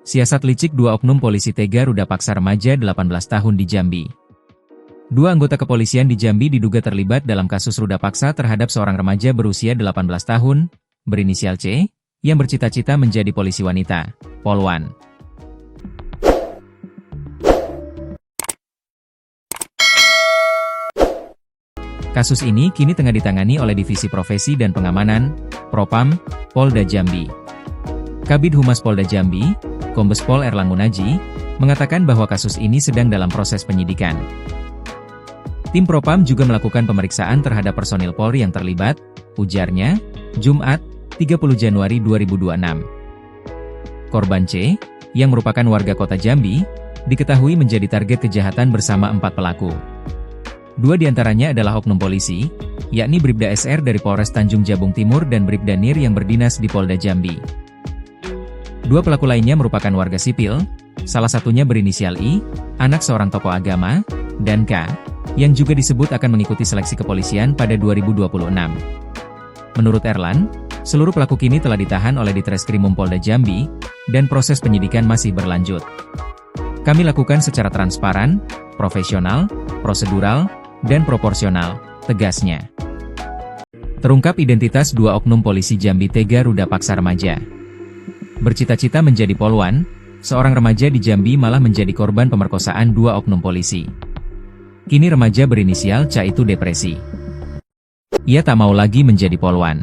Siasat licik dua oknum polisi tega ruda paksa remaja 18 tahun di Jambi. Dua anggota kepolisian di Jambi diduga terlibat dalam kasus ruda paksa terhadap seorang remaja berusia 18 tahun, berinisial C, yang bercita-cita menjadi polisi wanita, Polwan. Kasus ini kini tengah ditangani oleh Divisi Profesi dan Pengamanan, Propam, Polda Jambi. Kabid Humas Polda Jambi, Kombes Pol Erlang Munaji, mengatakan bahwa kasus ini sedang dalam proses penyidikan. Tim Propam juga melakukan pemeriksaan terhadap personil Polri yang terlibat, ujarnya, Jumat, 30 Januari 2026. Korban C, yang merupakan warga kota Jambi, diketahui menjadi target kejahatan bersama 4 pelaku. 2 diantaranya adalah oknum polisi, yakni Bribda SR dari Polres Tanjung Jabung Timur dan Bribda Nir yang berdinas di Polda Jambi. 2 pelaku lainnya merupakan warga sipil, salah satunya berinisial I, anak seorang tokoh agama, dan K, yang juga disebut akan mengikuti seleksi kepolisian pada 2026. Menurut Erlan, seluruh pelaku kini telah ditahan oleh Ditreskrimum Polda Jambi, dan proses penyidikan masih berlanjut. Kami lakukan secara transparan, profesional, prosedural, dan proporsional, tegasnya. Terungkap identitas 2 oknum polisi Jambi tega ruda paksa remaja. Bercita-cita menjadi polwan, seorang remaja di Jambi malah menjadi korban pemerkosaan 2 oknum polisi. Kini remaja berinisial C itu depresi. Ia tak mau lagi menjadi polwan.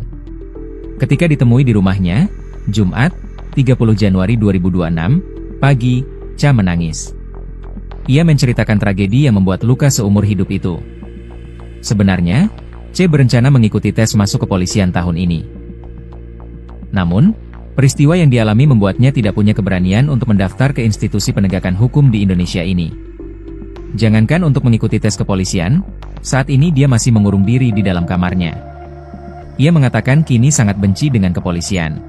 Ketika ditemui di rumahnya, Jumat, 30 Januari 2026, pagi, C menangis. Ia menceritakan tragedi yang membuat luka seumur hidup itu. Sebenarnya, C berencana mengikuti tes masuk kepolisian tahun ini. Namun, peristiwa yang dialami membuatnya tidak punya keberanian untuk mendaftar ke institusi penegakan hukum di Indonesia ini. Jangankan untuk mengikuti tes kepolisian, saat ini dia masih mengurung diri di dalam kamarnya. Ia mengatakan kini sangat benci dengan kepolisian.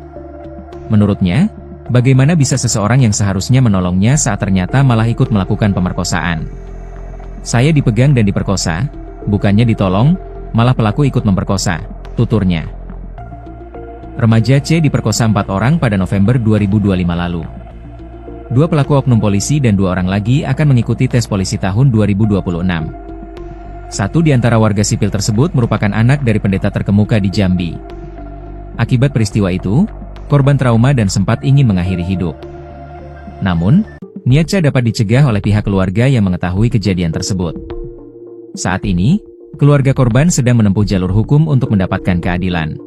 Menurutnya, bagaimana bisa seseorang yang seharusnya menolongnya saat ternyata malah ikut melakukan pemerkosaan? Saya dipegang dan diperkosa, bukannya ditolong, malah pelaku ikut memperkosa, tuturnya. Remaja C diperkosa 4 orang pada November 2025 lalu. 2 pelaku oknum polisi dan 2 orang lagi akan mengikuti tes polisi tahun 2026. 1 di antara warga sipil tersebut merupakan anak dari pendeta terkemuka di Jambi. Akibat peristiwa itu, korban trauma dan sempat ingin mengakhiri hidup. Namun, niat C dapat dicegah oleh pihak keluarga yang mengetahui kejadian tersebut. Saat ini, keluarga korban sedang menempuh jalur hukum untuk mendapatkan keadilan.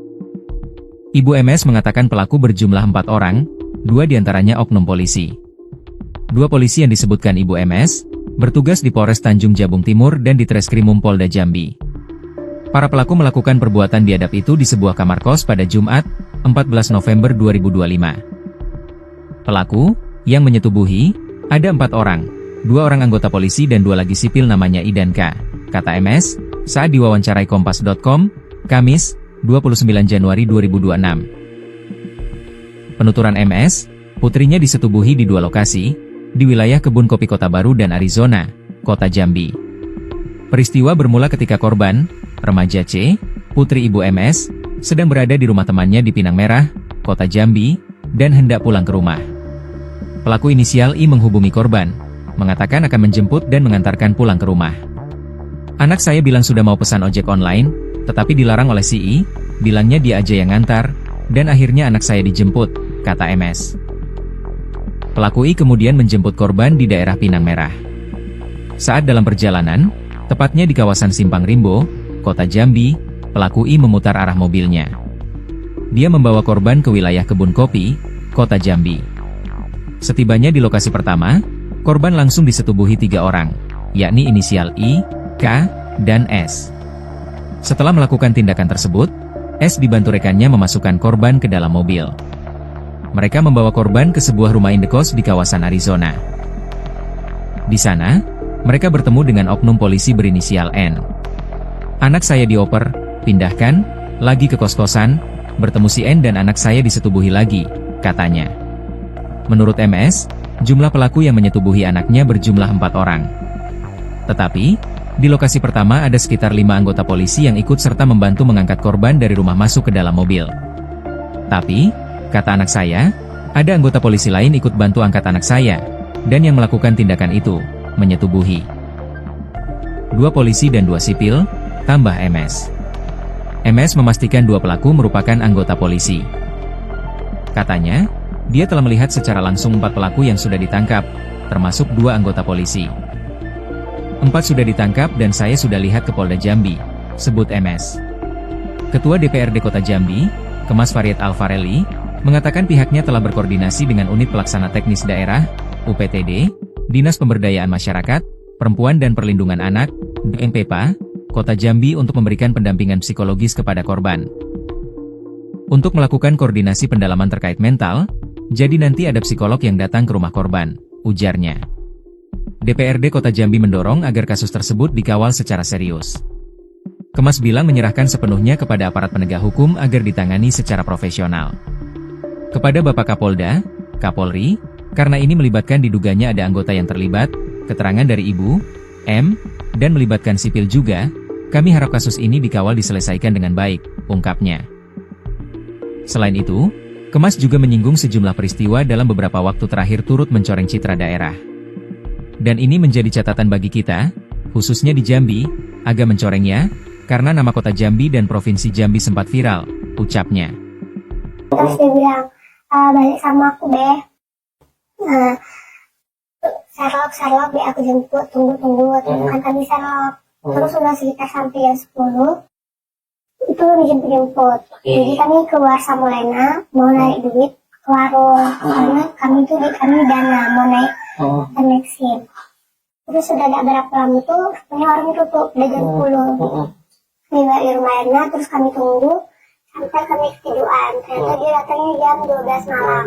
Ibu MS mengatakan pelaku berjumlah 4 orang, 2 diantaranya oknum polisi. 2 polisi yang disebutkan Ibu MS, bertugas di Polres Tanjung Jabung Timur dan di Treskrimum Polda Jambi. Para pelaku melakukan perbuatan biadab itu di sebuah kamar kos pada Jumat, 14 November 2025. Pelaku, yang menyetubuhi, ada 4 orang, 2 orang anggota polisi dan 2 lagi sipil namanya I dan K, kata MS, saat diwawancarai Kompas.com, Kamis, 29 Januari 2026. Penuturan MS, putrinya disetubuhi di 2 lokasi, di wilayah Kebun Kopi Kota Baru dan Arizona, Kota Jambi. Peristiwa bermula ketika korban, remaja C, putri ibu MS, sedang berada di rumah temannya di Pinang Merah, Kota Jambi, dan hendak pulang ke rumah. Pelaku inisial I menghubungi korban, mengatakan akan menjemput dan mengantarkan pulang ke rumah. Anak saya bilang sudah mau pesan ojek online, tetapi dilarang oleh si I, bilangnya dia aja yang ngantar, dan akhirnya anak saya dijemput, kata MS. Pelaku I kemudian menjemput korban di daerah Pinang Merah. Saat dalam perjalanan, tepatnya di kawasan Simpang Rimbo, Kota Jambi, pelaku I memutar arah mobilnya. Dia membawa korban ke wilayah Kebun Kopi, Kota Jambi. Setibanya di lokasi pertama, korban langsung disetubuhi 3 orang, yakni inisial I, K, dan S. Setelah melakukan tindakan tersebut, S dibantu rekannya memasukkan korban ke dalam mobil. Mereka membawa korban ke sebuah rumah indekos di kawasan Arizona. Di sana, mereka bertemu dengan oknum polisi berinisial N. Anak saya dioper, pindahkan, lagi ke kos-kosan, bertemu si N dan anak saya disetubuhi lagi, katanya. Menurut MS, jumlah pelaku yang menyetubuhi anaknya berjumlah 4 orang. Tetapi, di lokasi pertama ada sekitar 5 anggota polisi yang ikut serta membantu mengangkat korban dari rumah masuk ke dalam mobil. Tapi, kata anak saya, Ada anggota polisi lain ikut bantu angkat anak saya, dan yang melakukan tindakan itu, menyetubuhi. 2 polisi dan 2 sipil, tambah MS. MS memastikan 2 pelaku merupakan anggota polisi. Katanya, dia telah melihat secara langsung 4 pelaku yang sudah ditangkap, termasuk 2 anggota polisi. 4 sudah ditangkap dan saya sudah lihat ke Polda Jambi, sebut MS. Ketua DPRD Kota Jambi, Kemas Farid Alfarelli, mengatakan pihaknya telah berkoordinasi dengan Unit Pelaksana Teknis Daerah, UPTD, Dinas Pemberdayaan Masyarakat, Perempuan dan Perlindungan Anak, DMPPA, Kota Jambi untuk memberikan pendampingan psikologis kepada korban. Untuk melakukan koordinasi pendalaman terkait mental, jadi nanti ada psikolog yang datang ke rumah korban, ujarnya. DPRD Kota Jambi mendorong agar kasus tersebut dikawal secara serius. Kemas bilang menyerahkan sepenuhnya kepada aparat penegak hukum agar ditangani secara profesional. Kepada Bapak Kapolda, Kapolri, karena ini melibatkan diduganya ada anggota yang terlibat, keterangan dari Ibu, M, dan melibatkan sipil juga, kami harap kasus ini dikawal diselesaikan dengan baik, ungkapnya. Selain itu, Kemas juga menyinggung sejumlah peristiwa dalam beberapa waktu terakhir turut mencoreng citra daerah. Dan ini menjadi catatan bagi kita, khususnya di Jambi, agak mencorengnya, karena nama kota Jambi dan provinsi Jambi sempat viral, ucapnya. Terus dia bilang, balik sama aku deh. Serlok, deh aku jemput, tunggu, kan kami serlok. Terus udah sekitar sampai jam 10, itu dijemput. Jadi kami keluar sama Lena, mau naik duit ke warung. Karena kami dana, mau naik SIM. Terus sudah agak berapa lama tuh, punya warung tutup, udah jam 10. Kami balik di rumah Lena, terus kami tunggu, sampai kami ketiduran. Ternyata dia datangnya jam 12 malam.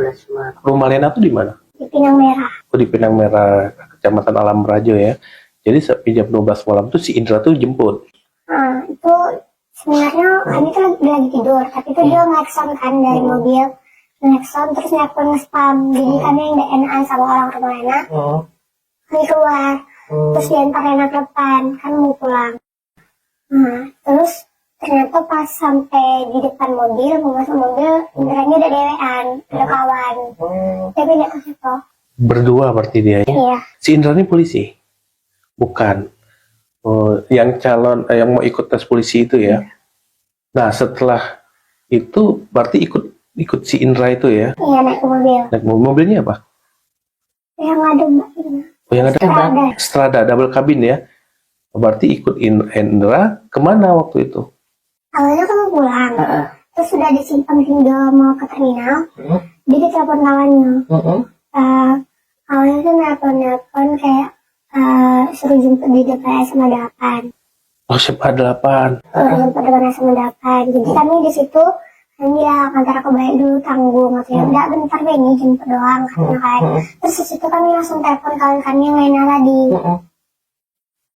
Rumah Lena tuh di mana? Di Pinang Merah. Oh, di Pinang Merah, Kecamatan Alam Rajo ya. Jadi sampai jam 12 malam tuh si Indra tuh jemput. Nah, itu sebenarnya kami tuh lagi tidur, tapi tuh dia ngelakson kan dari mobil. Ngelakson terus nelfon nge-spam. Jadi kami yang DNA sama orang rumah Lena. Kami keluar. Terus dia antar Lena ke depan, kan mau pulang. Nah, terus ternyata pas sampai di depan mobil, mau masuk mobil, Indranya ada dewean, ada kawan. Dia pindah ke situ. Berdua berarti dia ya? Iya. Si Indra ini polisi? Bukan. Yang calon, yang mau ikut tes polisi itu ya? Nah, setelah itu berarti ikut si Indra itu ya? Iya, naik ke mobil. Naik mobilnya apa? Yang ada mbak ini. Oh, yang ada Strada, double cabin ya? Berarti ikut Indra kemana waktu itu? Awalnya kan mau pulang. Terus sudah disimpan hingga mau ke terminal. Dia ditelepon kawannya. Awalnya tuh nelpon kayak suruh jemput di depan SMA 8. Oh, SMA 8. Suruh jemput depan SMA 8. Jadi kami di situ kami bilang antara aku balik dulu tanggung katanya. Udah bentar Benny jemput doang katanya kan. Terus di situ kami langsung telepon kawan kami yang lainnya tadi.